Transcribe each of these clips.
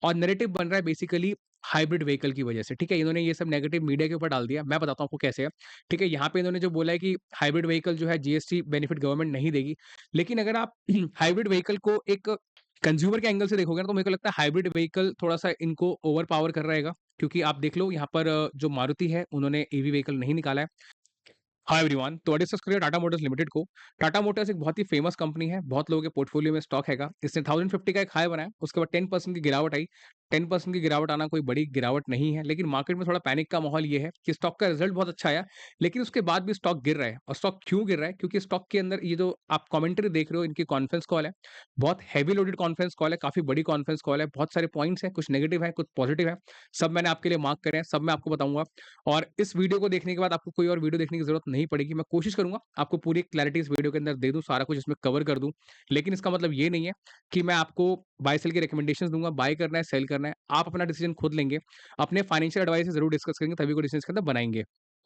और नैरेटिव बन रहा है बेसिकली हाइब्रिड व्हीकल की वजह से, ठीक है? इन्होंने ये सब नेगेटिव मीडिया के ऊपर डाल दिया। मैं बताता हूँ आपको कैसे है, ठीक है? यहाँ पे इन्होंने जो बोला है कि हाइब्रिड व्हीकल जो है जीएसटी बेनिफिट गवर्नमेंट नहीं देगी। लेकिन अगर आप हाइब्रिड व्हीकल को एक कंज्यूमर के एंगल से देखोगे ना, तो मेरे को लगता है हाइब्रिड व्हीकल थोड़ा-सा इनको ओवर पावर कर रहेगा। क्योंकि आप देख लो यहाँ पर जो मारुति है उन्होंने ईवी व्हीकल नहीं निकाला है। हाय एवरीवन, तो डिस्कस करिए टाटा मोटर्स लिमिटेड को। टाटा मोटर्स एक बहुत ही फेमस कंपनी है, बहुत लोगों के पोर्टफोलियो में स्टॉक हैगा। इसने 1050 का एक हाई बनाया, उसके बाद 10% की गिरावट आई। 10% की गिरावट आना कोई बड़ी गिरावट नहीं है, लेकिन मार्केट में थोड़ा पैनिक का माहौल ये है कि स्टॉक का रिजल्ट बहुत अच्छा आया, लेकिन उसके बाद भी स्टॉक गिर रहा है। और स्टॉक क्यों गिर रहा है? क्योंकि स्टॉक के अंदर ये जो आप कमेंट्री देख रहे हो, इनकी कॉन्फ्रेंस कॉल है, बहुत हैवी लोडेड कॉन्फ्रेंस कॉल है, काफी बड़ी कॉन्फ्रेंस कॉल है, बहुत सारे पॉइंट्स हैं, कुछ नेगेटिव है, कुछ पॉजिटिव है। सब मैंने आपके लिए मार्क करे हैं, सब मैं आपको बताऊंगा। और इस वीडियो को देखने के बाद आपको कोई और वीडियो देखने की ज़रूरत नहीं पड़ेगी। मैं कोशिश करूँगा आपको पूरी क्लैरिटी इस वीडियो के अंदर दे दूँ, सारा कुछ इसमें कवर कर दूँ। लेकिन इसका मतलब ये नहीं है कि मैं आपको बाय सेल की रिकमेंडेशंस दूँगा, बाय करना है, सेल करना है। आप अपना डिसीजन खुद लेंगे। अपने फाइनेंशियल एडवाइस से ज़रूर डिस्कस करेंगे, तभी कोई डिसीजन इसके अंदर बनाएँगे।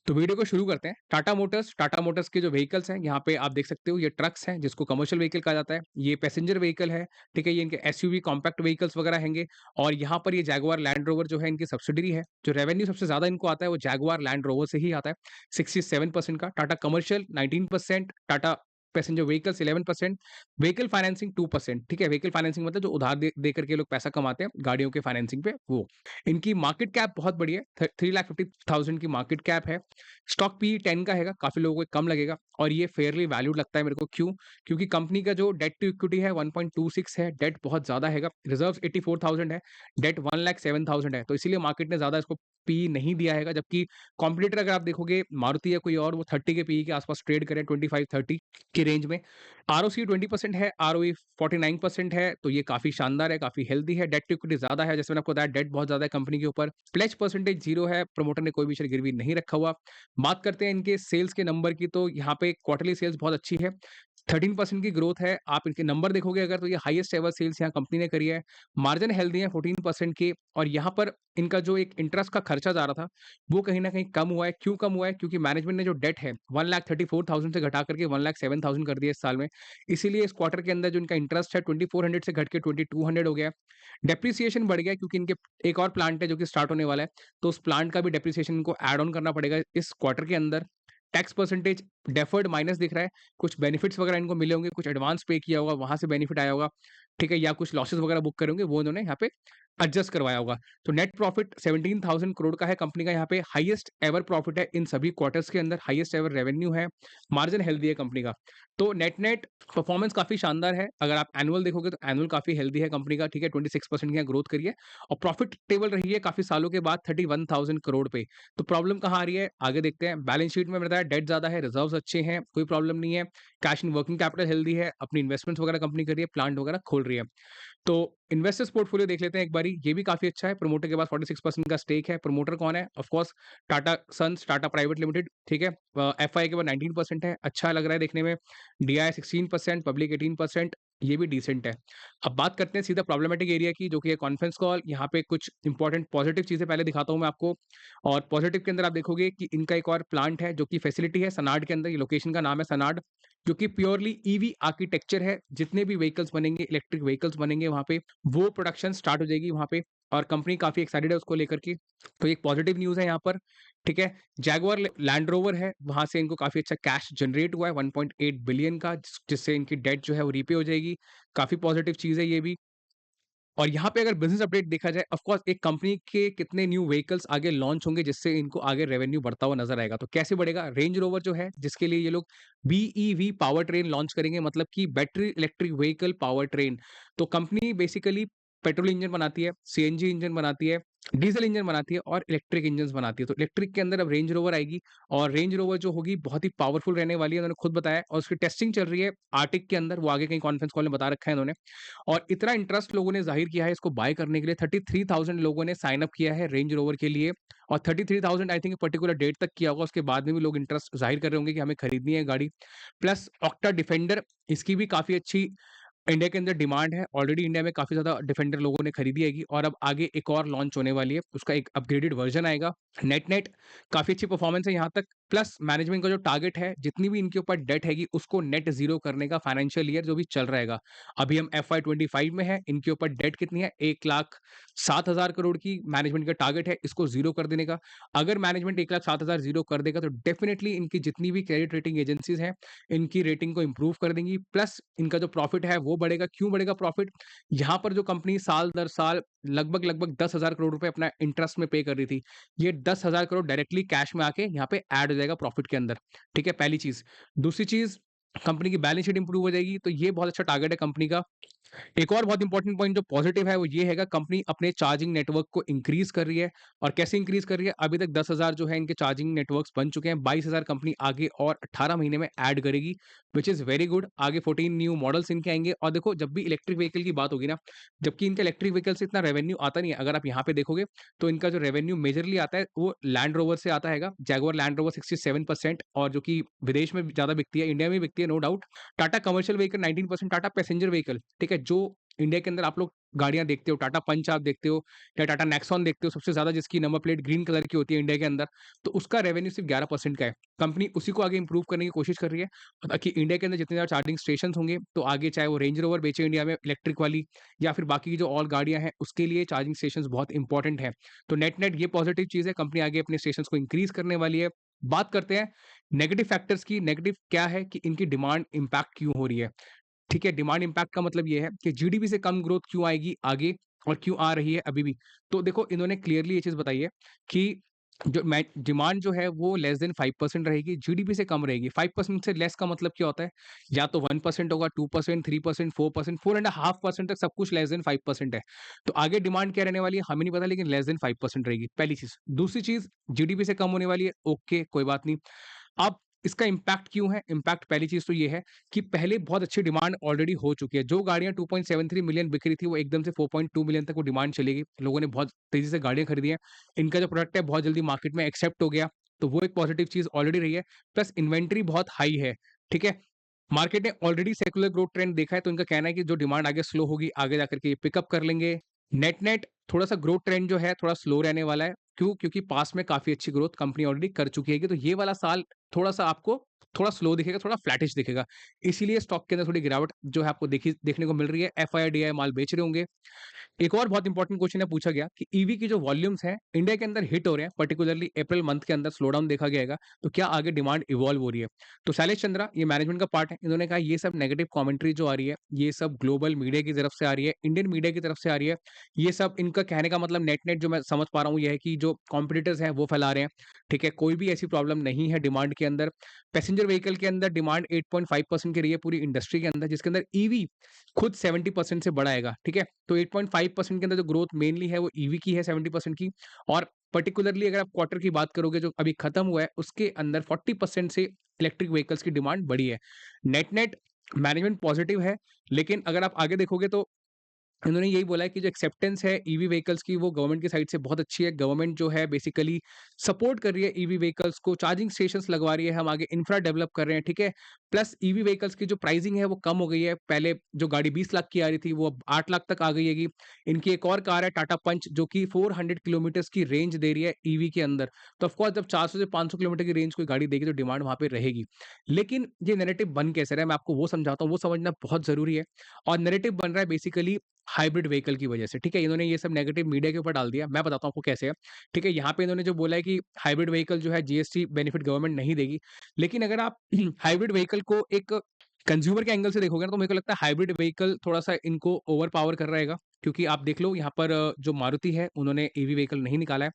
तो वीडियो को शुरू करते हैं। टाटा मोटर्स के जो व्हीकल्स हैं, यहाँ पे आप देख सकते हो ये ट्रक्स हैं, जिसको कमर्शियल व्हीकल कहा जाता है। ये पैसेंजर व्हीकल है, ठीक है? ये इनके एसयूवी कॉम्पैक्ट व्हीकल्स वगैरह हैंगे। और यहाँ पर ये जैगुआर लैंड रोवर जो है इनकी सब्सिडियरी है। जो रेवेन्यू सबसे ज़्यादा इनको आता है वो जैगुआर लैंड रोवर से ही आता है, 67% का। Tata commercial 19%, Tata passenger vehicles 11%, vehicle financing 2%, ठीक है? व्हीकल फाइनेंसिंग मतलब जो उधार दे करके लोग पैसा कमाते हैं गाड़ियों के फाइनेंसिंग पे, वो। इनकी मार्केट कैप बहुत बड़ी है, 3,50,000 की मार्केट कैप है। स्टॉक पी 10 का हैगा, काफ़ी लोगों को ये कम लगेगा और ये फेयरली वैल्यूड लगता है मेरे को। क्यों? क्योंकि कंपनी का जो डेट टू इक्विटी है 1.26 है, डेट बहुत ज़्यादा हैगा। रिजर्व्स 84,000 है, डेट 1,07,000 है, तो इसीलिए मार्केट ने ज़्यादा इसको पी नहीं दिया हैगा। जबकि कॉम्पिटिटर अगर आप देखोगे मारुति या कोई और, वो 30 के पी के आसपास ट्रेड करे, 25-30 की रेंज में। आरओसी 20% है, आरओई 49% है, तो ये काफ़ी शानदार है, काफ़ी हेल्दी है। डेट टू इक्विटी ज़्यादा है, जैसे मैंने आपको बताया डेट बहुत ज़्यादा है कंपनी के ऊपर। प्लेज परसेंटेज 0 है, प्रमोटर ने कोई भी शेयर गिरवी नहीं रखा हुआ। बात करते हैं इनके सेल्स के नंबर की, तो यहाँ पे क्वार्टरली सेल्स बहुत अच्छी है। 13% की ग्रोथ है। आप इनके नंबर देखोगे अगर, तो ये हाईएस्ट एवर सेल्स यहाँ कंपनी ने करी है। मार्जिन हेल्दी है 14% की। और यहाँ पर इनका जो एक इंटरेस्ट का खर्चा जा रहा था, वो कहीं न कहीं कम हुआ है। क्यों कम हुआ है? क्योंकि मैनेजमेंट ने जो डेट है 1,34,000 से घटा करके 1,07,000 कर दिया इस साल में। इसीलिए इस क्वार्टर के अंदर जो इनका इंटरेस्ट है 2,400 से घट के 2,200 हो गया है। डेप्रिसिएशन बढ़ गया है क्योंकि इनके एक और प्लांट है जो कि स्टार्ट होने वाला है, तो उस प्लांट का भी डेप्रिसिएशन इनको ऐड ऑन करना पड़ेगा इस क्वार्टर के अंदर। टैक्स परसेंटेज डेफर्ड माइनस दिख रहा है, कुछ बेनिफिट्स वगैरह इनको मिले होंगे, कुछ एडवांस पे किया होगा, वहाँ से बेनिफिट आया होगा, ठीक है? या कुछ लॉसेस वगैरह बुक करे होंगे, वो इन्होंने यहाँ पे एडजस्ट करवाया होगा। तो नेट प्रॉफिट 17,000 करोड़ का है कंपनी का, यहाँ पे हाईएस्ट एवर प्रॉफिट है इन सभी क्वार्टर्स के अंदर, हाईएस्ट एवर रेवेन्यू है, मार्जिन हेल्दी है कंपनी का। तो नेट-नेट परफॉर्मेंस काफ़ी शानदार है। अगर आप एनुअल देखोगे तो एनुअल काफ़ी हेल्दी है कंपनी का, ठीक है? 26% की यहाँ ग्रोथ करी है और प्रॉफिटेबल रही है काफ़ी सालों के बाद 31,000 करोड़ पे। तो प्रॉब्लम कहाँ आ रही है? आगे देखते हैं। बैलेंस शीट में मैंने बताया डेट ज़्यादा है, रिजर्व्स अच्छे हैं, कोई प्रॉब्लम नहीं है। Cash and working capital healthy है, अपनी इन्वेस्टमेंट्स वगैरह कंपनी कर रही है, प्लांट वगैरह खोल रही है। तो इन्वेस्टर्स पोर्टफोलियो देख लेते हैं एक बारी, ये भी काफ़ी अच्छा है। प्रमोटर के पास 46% का स्टेक है। प्रमोटर कौन है? Of course Tata sons, Tata private limited, ठीक है? एफआई के पास 19% है, अच्छा लग रहा है देखने में। डीआई 16%, पब्लिक 18%, ये भी डिसेंट है। अब बात करते हैं सीधा प्रॉब्लमैटिक एरिया की, जो कि है कॉन्फ्रेंस कॉल। यहाँ पे कुछ इंपॉर्टेंट पॉजिटिव चीज़ें पहले दिखाता हूँ मैं आपको। और पॉजिटिव के अंदर आप देखोगे कि इनका एक और प्लांट है जो कि फैसिलिटी है सनाड के अंदर, ये लोकेशन का नाम है सनाड, जो कि प्योरली ईवी आर्किटेक्चर है। जितने भी व्हीकल्स बनेंगे, इलेक्ट्रिक व्हीकल्स बनेंगे वहाँ पे, वो प्रोडक्शन स्टार्ट हो जाएगी वहाँ पे। और कंपनी काफ़ी एक्साइटेड है उसको लेकर के। तो एक पॉजिटिव न्यूज़ है यहाँ पर, ठीक है? जैगुआर लैंड रोवर है, वहाँ से इनको काफ़ी अच्छा कैश जनरेट हुआ है 1.8 बिलियन का, जिससे इनकी डेट जो है वो रीपे हो जाएगी। काफ़ी पॉजिटिव चीज़ है ये भी। और यहाँ पे अगर बिज़नेस अपडेट देखा जाए, ऑफ कोर्स एक कंपनी के कितने न्यू व्हीकल्स आगे लॉन्च होंगे जिससे इनको आगे रेवेन्यू बढ़ता हुआ नज़र आएगा। तो कैसे बढ़ेगा? रेंज रोवर जो है, जिसके लिए ये लोग बीईवी पावर ट्रेन लॉन्च करेंगे, मतलब कि battery electric vehicle power train. तो कंपनी बेसिकली पेट्रोल इंजन बनाती है, सीएनजी इंजन बनाती है, डीज़ल इंजन बनाती है और इलेक्ट्रिक इंजन्स बनाती है। तो इलेक्ट्रिक के अंदर अब रेंज रोवर आएगी और रेंज रोवर जो होगी बहुत ही पावरफुल रहने वाली है, उन्होंने खुद बताया। और उसकी टेस्टिंग चल रही है आर्टिक के अंदर, वो आगे कहीं कॉन्फ्रेंस कॉल में बता रखा है इन्होंने। और इतना इंटरेस्ट लोगों ने ज़ाहिर किया है इसको बाय करने के लिए, 33,000 लोगों ने साइन अप किया है रेंज रोवर के लिए। और 33,000 आई थिंक पर्टिकुलर डेट तक किया होगा, उसके बाद में भी लोग इंटरेस्ट ज़ाहिर कर रहे होंगे कि हमें खरीदनी है गाड़ी। प्लस ऑक्टा डिफेंडर, इसकी भी काफ़ी अच्छी इंडिया के अंदर डिमांड है। ऑलरेडी इंडिया में काफ़ी ज़्यादा डिफेंडर लोगों ने खरीदी हैगी और अब आगे एक और लॉन्च होने वाली है। उसका एक अपग्रेडेड वर्ज़न आएगा। नेट-नेट काफ़ी अच्छी परफॉर्मेंस है यहाँ तक। प्लस मैनेजमेंट का जो टारगेट है, जितनी भी इनके ऊपर डेट हैगी, उसको नेट ज़ीरो करने का फाइनेंशियल ईयर जो भी चल रहेगा। अभी हम FY 25 में हैं, इनके ऊपर डेट कितनी है? 1,07,000 करोड़ की मैनेजमेंट का टारगेट है, इसको ज़ीरो कर देने का। अगर मैनेजमेंट 1,07,000 ज़ीरो कर देगा, तो डेफिनिटली इनकी जितनी भी क्रेडिट रेटिंग एजेंसीज़ हैं, इनकी रेटिंग को इम्प्रूव कर देंगी। प्लस इनका जो प्रॉफिट है, वो बढ़ेगा। क्यों बढ़ेगा प्रॉफिट? यहाँ पर जो कंपनी साल दर साल लगभग 10,000 करोड़ रुपए अपना इंटरेस्ट में पे कर रही थी, ये 10,000 करोड़ डायरेक्टली कैश में आके यहाँ पे ऐड हो जाएगा प्रॉफिट के अंदर, ठीक है? पहली चीज़। दूसरी चीज़, कंपनी की बैलेंस शीट इंप्रूव हो जाएगी, तो ये बहुत अच्छा टारगेट है कंपनी का। एक और बहुत इंपॉर्टेंट पॉइंट जो पॉजिटिव है वो ये हैगा, कंपनी अपने चार्जिंग नेटवर्क को इंक्रीज कर रही है। और कैसे इंक्रीज कर रही है? अभी तक 10,000 जो है इनके चार्जिंग नेटवर्क्स बन चुके हैं। 22,000 कंपनी आगे और 18 महीने में ऐड करेगी, विच इज वेरी गुड। आगे 14 न्यू मॉडल्स इनके आएंगे। और देखो, जब भी इलेक्ट्रिक व्हीकल की बात होगी ना, जबकि इनका इलेक्ट्रिक व्हीकल से इतना रेवेन्यू आता नहीं है, अगर आप यहाँ पे देखोगे तो इनका जो रेवेन्यू मेजरली आता है वो लैंड रोवर से आता है। जैगुआर लैंड रोवर 67%, और जो कि विदेश में ज्यादा बिकती है, इंडिया में बिकती है no doubt. Tata commercial vehicle 19%, Tata passenger vehicle, ठीक है, जो इंडिया के अंदर आप लोग गाड़ियां देखते हो, टाटा पंच आप देखते हो या टाटा नेक्सॉन देखते हो, सबसे ज्यादा जिसकी नंबर प्लेट ग्रीन कलर की होती है इंडिया के अंदर, तो उसका रेवेन्यू सिर्फ 11% का है। कंपनी उसी को आगे इंप्रूव करने की कोशिश कर रही है, ताकि इंडिया के अंदर जितने ज्यादा चार्जिंग स्टेशन होंगे, तो आगे चाहे वो रेंज रोवर बेचे इंडिया में इलेक्ट्रिक वाली, या फिर बाकी की जो और गाड़ियां हैं, उसके लिए चार्जिंग स्टेशन बहुत इंपॉर्टेंट है। तो नेट नेट ये पॉजिटिव चीज है, कंपनी आगे अपने स्टेशन को इंक्रीज करने वाली है। बात करते हैं नेगेटिव फैक्टर्स की। नेगेटिव क्या है कि इनकी डिमांड इंपैक्ट क्यों हो रही है? ठीक है, डिमांड इम्पैक्ट का मतलब ये है कि जीडीपी से कम ग्रोथ क्यों आएगी आगे, और क्यों आ रही है अभी भी। तो देखो, इन्होंने क्लियरली ये चीज़ बताई है कि जो मै डिमांड जो है वो लेस देन 5% रहेगी, जीडीपी से कम रहेगी। 5% से लेस का मतलब क्या होता है? या तो 1% होगा, 2%, 3%, 4%, 4.5% तक सब कुछ लेस देन 5% है। तो आगे डिमांड क्या रहने वाली है हमें नहीं पता, लेकिन लेस देन 5% रहेगी, पहली चीज़। दूसरी चीज़, जीडीपी से कम होने वाली है, ओके, कोई बात नहीं। अब इसका इम्पैक्ट क्यों है? इम्पैक्ट पहली चीज़ तो ये है कि पहले बहुत अच्छी डिमांड ऑलरेडी हो चुकी है। जो गाड़ियाँ 2.73 मिलियन बिक रही थी, वो एकदम से 4.2 मिलियन तक वो डिमांड चलेगी। लोगों ने बहुत तेज़ी से गाड़ियाँ खरीदी हैं। इनका जो प्रोडक्ट है बहुत जल्दी मार्केट में एक्सेप्ट हो गया, तो वो एक पॉजिटिव चीज़ ऑलरेडी रही है। प्लस इन्वेंटरी बहुत हाई है, ठीक है? मार्केट ने ऑलरेडी सेक्युलर ग्रोथ ट्रेंड देखा है, तो इनका कहना है कि जो डिमांड आगे स्लो होगी, आगे जाकर के ये पिकअप कर लेंगे। नेट-नेट थोड़ा-सा ग्रोथ ट्रेंड जो है थोड़ा स्लो रहने वाला है। क्यों? क्योंकि पास्ट में काफ़ी अच्छी ग्रोथ कंपनी ऑलरेडी कर चुकी है, तो ये वाला साल थोड़ा-सा आपको थोड़ा स्लो दिखेगा, थोड़ा फ्लैटिश दिखेगा। इसीलिए स्टॉक के अंदर थोड़ी गिरावट जो है आपको देखने को मिल रही है। एफआईआई माल बेच रहे होंगे। एक और बहुत इंपॉर्टेंट क्वेश्चन है, पूछा गया कि ईवी की जो वॉल्यूम्स हैं इंडिया के अंदर हिट हो रहे हैं, पर्टिकुलरली अप्रैल मंथ के अंदर स्लो डाउन देखा गया है, तो क्या आगे डिमांड इवॉल्व हो रही है? तो शैलेश चंद्रा, ये मैनेजमेंट का पार्ट है, इन्होंने कहा ये सब नेगेटिव कमेंट्री जो आ रही है, ये सब ग्लोबल मीडिया की तरफ से आ रही है, इंडियन मीडिया की तरफ से आ रही है। ये सब इनका कहने का मतलब नेट नेट जो मैं समझ पा रहा हूँ ये है कि जो कॉम्पिटिटर्स हैं वो फैला रहे हैं, ठीक है? कोई भी ऐसी प्रॉब्लम नहीं है डिमांड के अंदर। पैसेंजर व्हीकल के अंदर डिमांड 8.5% की रही है पूरी इंडस्ट्री के अंदर, जिसके अंदर ईवी खुद 70% से बड़ा आएगा, ठीक है? तो 8.5% के अंदर जो ग्रोथ मेनली है वो ईवी की है, 70% की। और पर्टिकुलरली अगर आप क्वार्टर की बात करोगे जो अभी खत्म हुआ है, उसके अंदर 40% से इलेक्ट्रिक व्हीकल्स की डिमांड बढ़ी है। नेट नेट मैनेजमेंट पॉजिटिव है, लेकिन अगर आप आगे देखोगे तो उन्होंने यही बोला है कि जो एक्सेप्टेंस है ईवी व्हीकल्स की, वो गवर्नमेंट की साइड से बहुत अच्छी है। गवर्नमेंट जो है बेसिकली सपोर्ट कर रही है ईवी व्हीकल्स को, चार्जिंग स्टेशंस लगवा रही है, हम आगे इंफ्रा डेवलप कर रहे हैं, ठीक है? प्लस ईवी व्हीकल्स की जो प्राइसिंग है वो कम हो गई है। पहले जो गाड़ी 20 लाख की आ रही थी, वो अब 8 लाख तक आ गई हैगी। इनकी एक और कार है टाटा पंच, जो कि 400 किलोमीटर्स की रेंज दे रही है ईवी के अंदर। तो ऑफ कोर्स जब 400 से 500 किलोमीटर की रेंज कोई गाड़ी देगी, तो डिमांड वहाँ पे रहेगी। लेकिन ये नैरेटिव बन कैसे रहा है, मैं आपको वो समझाता हूँ, वो समझना बहुत ज़रूरी है। और नैरेटिव बन रहा है बेसिकली हाइब्रिड व्हीकल की वजह से, ठीक है? इन्होंने ये सब नेगेटिव मीडिया के ऊपर डाल दिया। मैं बताता हूँ आपको कैसे है, ठीक है? यहाँ पे इन्होंने जो बोला है कि हाइब्रिड व्हीकल जो है जीएसटी बेनिफिट गवर्नमेंट नहीं देगी। लेकिन अगर आप हाइब्रिड व्हीकल को एक कंज्यूमर के एंगल से देखोगे ना, तो मेरे को लगता है हाइब्रिड व्हीकल थोड़ा-सा इनको ओवर पावर कर रहेगा। क्योंकि आप देख लो यहाँ पर जो मारुति है उन्होंने ईवी व्हीकल नहीं निकाला है।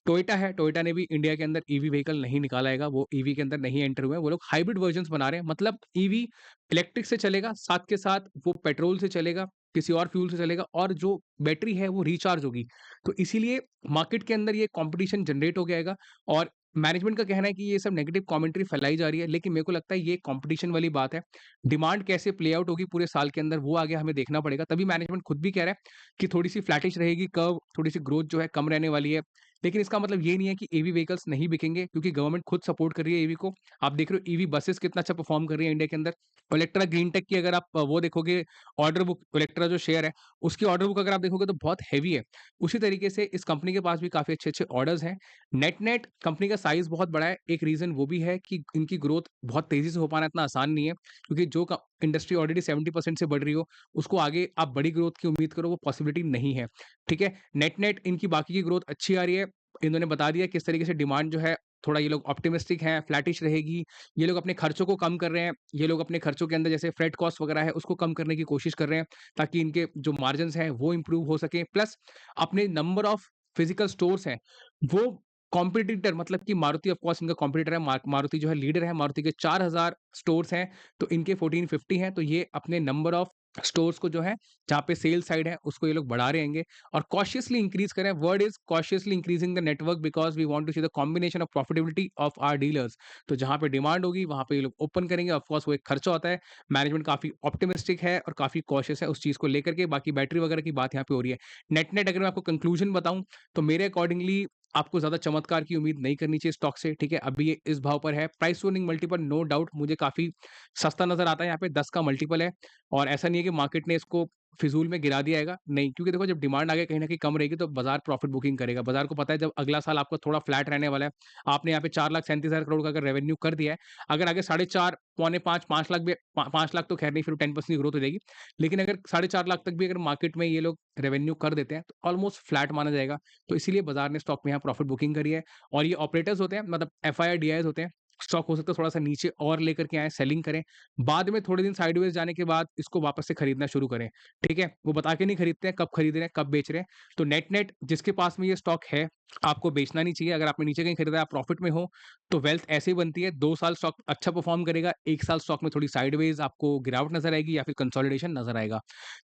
टोयोटा है, टोयोटा ने भी इंडिया के अंदर ईवी व्हीकल नहीं निकाला हैगा, वो ईवी के अंदर नहीं एंटर हुए हैं, वो लोग हाइब्रिड वर्जन्स बना रहे हैं। मतलब ईवी इलेक्ट्रिक से चलेगा, साथ के साथ वो पेट्रोल से चलेगा, किसी और फ्यूल से चलेगा, और जो बैटरी है वो रिचार्ज होगी। तो इसीलिए मार्केट के अंदर ये कॉम्पिटिशन जनरेट हो गया। और मैनेजमेंट का कहना है कि ये सब नेगेटिव कमेंट्री फैलाई जा रही है, लेकिन मेरे को लगता है ये कॉम्पिटिशन वाली बात है। डिमांड कैसे प्ले आउट होगी पूरे साल के अंदर, वो आगे हमें देखना पड़ेगा। तभी मैनेजमेंट खुद भी कह रहा है कि थोड़ी सी फ्लैटिश रहेगी कर्व, थोड़ी सी ग्रोथ जो है कम रहने वाली है। लेकिन इसका मतलब ये नहीं है कि ईवी व्हीकल्स नहीं बिकेंगे क्योंकि गवर्नमेंट खुद सपोर्ट कर रही है ईवी को। आप देख रहे हो ईवी बसेस कितना अच्छा परफॉर्म कर रही है इंडिया के अंदर। इलेक्ट्रा ग्रीन टेक की अगर आप वो देखोगे ऑर्डर बुक, इलेक्ट्रा जो शेयर है, उसकी ऑर्डर बुक अगर आप देखोगे तो बहुत हेवी है। उसी तरीके से इस कंपनी के पास भी काफ़ी अच्छे-अच्छे ऑर्डर्स हैं। नेट-नेट कंपनी का साइज़ बहुत बड़ा है। एक रीज़न वो भी है कि इनकी ग्रोथ बहुत तेज़ी से हो पाना इतना आसान नहीं है क्योंकि जो क इंडस्ट्री ऑलरेडी 70% से बढ़ रही हो, उसको आगे आप बड़ी ग्रोथ की उम्मीद करो, वो पॉसिबिलिटी नहीं है। ठीक है? नेट-नेट इनकी बाकी की ग्रोथ अच्छी आ रही है। इन्होंने बता दिया किस तरीके से डिमांड जो है थोड़ा ये लोग ऑप्टिमिस्टिक हैं, फ्लैटिश रहेगी। ये लोग अपने खर्चों को कम कर रहे हैं। ये लोग अपने खर्चों के अंदर जैसे फ्रेट कॉस्ट वगैरह है उसको कम करने की कोशिश कर रहे हैं ताकि इनके जो मार्जिन्स हैं वो इम्प्रूव हो सकें। प्लस अपने नंबर ऑफ फिजिकल स्टोर्स हैं, वो कॉम्पिटिटर मतलब कि मारुति ऑफ कोर्स इनका कॉम्पिटिटर है। मारुति जो है लीडर है। मारुति के 4000 स्टोर्स हैं, तो इनके 1450 हैं। तो ये अपने नंबर ऑफ स्टोर्स को जो है जहाँ पे सेल साइड है उसको ये लोग बढ़ा रहे हैंगे और कॉशियसली इंक्रीज करें। Word is cautiously increasing the network because we want to see the combination of profitability of our dealers. तो जहाँ पे डिमांड होगी वहाँ पे ये लोग ओपन करेंगे। ऑफ कोर्स वो एक खर्चा होता है। मैनेजमेंट काफ़ी ऑप्टिमिस्टिक है और काफ़ी कॉशियस है उस चीज़ को लेकर के। बाकी बैटरी वगैरह की बात यहाँ पे हो रही है। नेट-नेट अगर मैं आपको कंक्लूजन बताऊँ तो मेरे अकॉर्डिंगली आपको ज़्यादा चमत्कार की उम्मीद नहीं करनी चाहिए स्टॉक से, ठीक है? अभी ये इस भाव पर है। Price to earning multiple no doubt मुझे काफ़ी सस्ता नज़र आता है। यहाँ पे 10 का मल्टीपल है और ऐसा नहीं है कि मार्केट ने इसको फिज़ूल में गिरा दिया आएगा, नहीं, क्योंकि देखो जब डिमांड आगे कहीं न कहीं कम रहेगी तो बाज़ार प्रॉफिट बुकिंग करेगा। बाज़ार को पता है जब अगला साल आपका थोड़ा फ्लैट रहने वाला है, आपने यहाँ पे 4,37,000 करोड़ का अगर रेवेन्यू कर दिया है, अगर आगे 4.5 पौने 5, 5 लाख भी 5 लाख तो खैर नहीं, फिर 10% की ग्रोथ हो जाएगी। लेकिन अगर 4.5 लाख तक भी अगर मार्केट में ये लोग रेवेन्यू कर देते हैं, तो ऑलमोस्ट फ्लैट माना जाएगा। तो इसीलिए बाज़ार ने स्टॉक में यहाँ प्रॉफिट बुकिंग करी है और ये ऑपरेटर्स होते हैं मतलब एफआईआई, डीआईज़ होते हैं। स्टॉक हो सकता है थोड़ा-सा नीचे और लेकर के आएँ, सेलिंग करें। बाद में थोड़े दिन साइडवेज़ जाने के बाद इसको वापस से खरीदना शुरू करें, ठीक है? वो बता के नहीं खरीदते हैं, कब खरीद रहे हैं, कब बेच रहे हैं। तो नेट-नेट जिसके पास में ये स्टॉक है, आपको बेचना नहीं चाहिए। अगर आपने नीचे कहीं खरीदा है, आप प्रॉफिट में हो, तो वेल्थ ऐसे ही बनती है। 2 साल स्टॉक अच्छा परफ़ॉर्म करेगा, 1 साल स्टॉक में थोड़ी साइडवेज़ आपको गिरावट नज़र आएगी या फिर कंसोलिडेशन नज़र आएगा।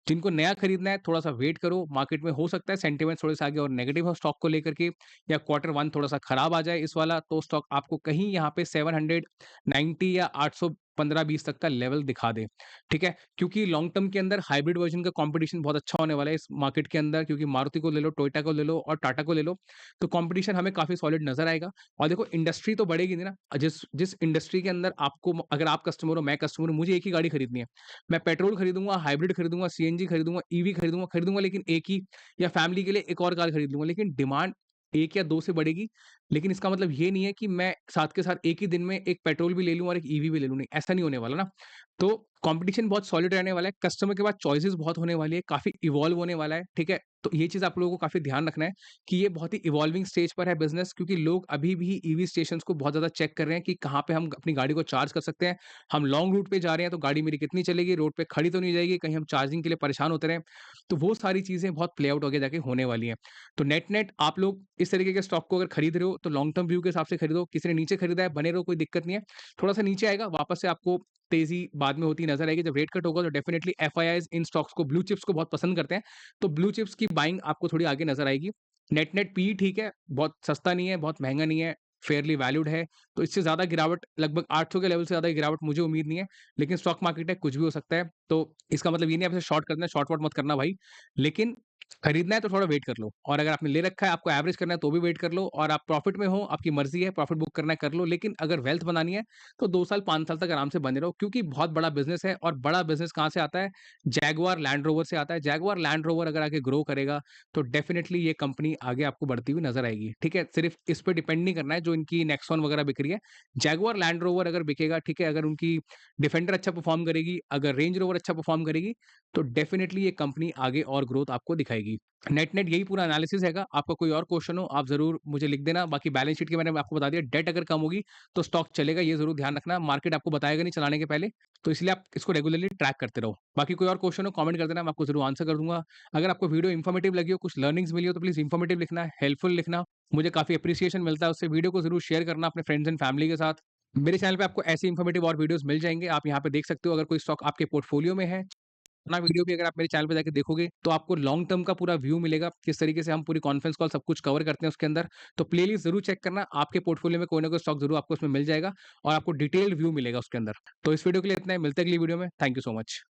जिनको नया खरीदना है, थोड़ा-सा वेट करो। मार्केट में हो सकता है सेंटिमेंट थोड़े-से आगे और नेगेटिव हो स्टॉक को लेकर के या क्वार्टर 1 थोड़ा-सा खराब आ जाए इस वाला, तो स्टॉक आपको कहीं यहाँ पे 790 या 815-20 तक का लेवल दिखा दे, ठीक है? क्योंकि लॉन्ग टर्म के अंदर हाइब्रिड वर्ज़न का कॉम्पिटिशन बहुत अच्छा होने वाला है इस मार्केट के अंदर क्योंकि मारुति को ले लो, टोयोटा को ले लो और टाटा को ले लो, तो कॉम्पिटिशन हमें काफ़ी सॉलिड नज़र आएगा। और देखो इंडस्ट्री तो बढ़ेगी नहीं ना, जिस जिस इंडस्ट्री के अंदर आपको अगर आप कस्टमर हो, मैं कस्टमर हूँ, मुझे एक ही गाड़ी खरीदनी है। मैं पेट्रोल खरीदूँगा, हाइब्रिड खरीदूँगा, सीएनजी खरीदूँगा, ईवी खरीदूँगा लेकिन एक ही या फैमिली के लिए एक और कार खरीद लूँगा। लेकिन डिमांड 1 या 2 से बढ़ेगी, लेकिन इसका मतलब ये नहीं है कि मैं साथ के साथ एक ही दिन में एक पेट्रोल भी ले लूँ और एक ईवी भी ले लूँ, नहीं, ऐसा नहीं होने वाला ना। तो कॉम्पिटिशन बहुत सॉलिड रहने वाला है, कस्टमर के पास चॉइसेस बहुत होने वाली है, काफ़ी इवॉल्व होने वाला है, ठीक है? तो ये चीज़ आप लोगों को काफ़ी ध्यान रखना है कि ये बहुत ही इवॉल्विंग स्टेज पर है बिज़नेस क्योंकि लोग अभी भी ईवी स्टेशंस को बहुत ज़्यादा चेक कर रहे हैं कि कहाँ पे हम अपनी गाड़ी को चार्ज कर सकते हैं। हम लॉन्ग रूट पे जा रहे हैं तो गाड़ी मेरी कितनी चलेगी, रोड पे खड़ी तो नहीं जाएगी, कहीं हम चार्जिंग के लिए परेशान होते रहें। तो वो सारी चीज़ें बहुत प्ले आउट आगे जाके होने वाली हैं। तो नेट-नेट आप लोग इस तरीके के स्टॉक को अगर खरीद रहे हो तो लॉन्ग टर्म व्यू के हिसाब से खरीदो। किसी ने नीचे खरीदा है, बने रहो, कोई दिक्कत नहीं है। थोड़ा-सा नीचे आएगा, वापस से आपको तेज़ी बाद में होती नज़र आएगी। जब रेट कट होगा तो डेफिनिटली एफआईआईज़ इन स्टॉक्स को, ब्लू चिप्स को बहुत पसंद करते हैं। तो ब्लू चिप्स की बाइंग आपको थोड़ी आगे नज़र आएगी। नेट-नेट पीई ठीक है, बहुत सस्ता नहीं है, बहुत महँगा नहीं है, फेयरली वैल्यूड है। तो इससे ज़्यादा गिरावट लगभग 800 के लेवल से ज़्यादा गिरावट मुझे उम्मीद नहीं है। लेकिन स्टॉक मार्केट है, कुछ भी हो सकता है। तो इसका मतलब ये नहीं है आप इसे शॉर्ट करना है, शॉर्ट-वॉर्ट मत करना भाई। लेकिन खरीदना है तो थोड़ा वेट कर लो और अगर आपने ले रखा है, आपको एवरेज करना है तो भी वेट कर लो और आप प्रॉफिट में हो, आपकी मर्ज़ी है, प्रॉफिट बुक करना है कर लो। लेकिन अगर वेल्थ बनानी है, तो 2 साल, 5 साल तक आराम से बने रहो क्योंकि बहुत बड़ा बिज़नेस है और बड़ा बिज़नेस कहाँ से आता है? जैगुआर लैंड रोवर से आता है। जैगुआर लैंड रोवर अगर आगे ग्रो करेगा, तो डेफिनिटली ये कंपनी आगे आपको बढ़ती हुई नज़र आएगी, ठीक है? सिर्फ़ इस पे डिपेंड नहीं करना है जो इनकी नेक्सॉन वगैरह बिक रही है। जैगुआर लैंड रोवर अगर बिकेगा, ठीक है? अगर उनकी डिफेंडर अच्छा परफ़ॉर्म करेगी, अगर रेंज रोवर अच्छा परफ़ॉर्म करेगी, तो डेफिनिटली ये कंपनी आगे और ग्रोथ आपको दिखाएगी। नेट-नेट यही पूरा एनालिसिस हैगा। आपका कोई और क्वेश्चन हो, आप ज़रूर मुझे लिख देना। बाकी बैलेंस शीट के मैंने आपको बता दिया, डेट अगर कम होगी, तो स्टॉक चलेगा, ये ज़रूर ध्यान रखना। मार्केट आपको बताएगा नहीं चलाने के पहले, तो इसलिए आप इसको रेगुलरली ट्रैक करते रहो। बाकी कोई और क्वेश्चन हो, कमेंट कर देना, मैं आपको ज़रूर आंसर कर दूँगा। अगर आपको वीडियो इन्फॉर्मेटिव लगी हो, कुछ लर्निंग्स मिली हो, तो प्लीज़ इन्फॉर्मेटिव लिखना, हेल्पफुल लिखना। मुझे काफ़ी एप्रिसिएशन मिलता है उससे। वीडियो को ज़रूर शेयर करना अपने फ्रेंड्स एंड फैमिली के साथ। मेरे चैनल पे आपको ऐसी इन्फॉर्मेटिव और वीडियोज़ मिल जाएँगे। आप यहाँ पे देख सकते हो अगर कोई स्टॉक आपके पोर्टफोलियो में है, अपना वीडियो भी अगर आप मेरे चैनल पे जाके देखोगे, तो आपको लॉन्ग टर्म का पूरा व्यू मिलेगा, किस तरीके से हम पूरी कॉन्फ्रेंस कॉल सब कुछ कवर करते हैं उसके अंदर। तो प्लेलिस्ट ज़रूर चेक करना, आपके पोर्टफोलियो में कोई ना कोई स्टॉक ज़रूर आपको उसमें मिल जाएगा और आपको डिटेल्ड व्यू मिलेगा उसके अंदर। तो इस वीडियो के लिए इतना ही, मिलते हैं अगली वीडियो में। Thank you so much.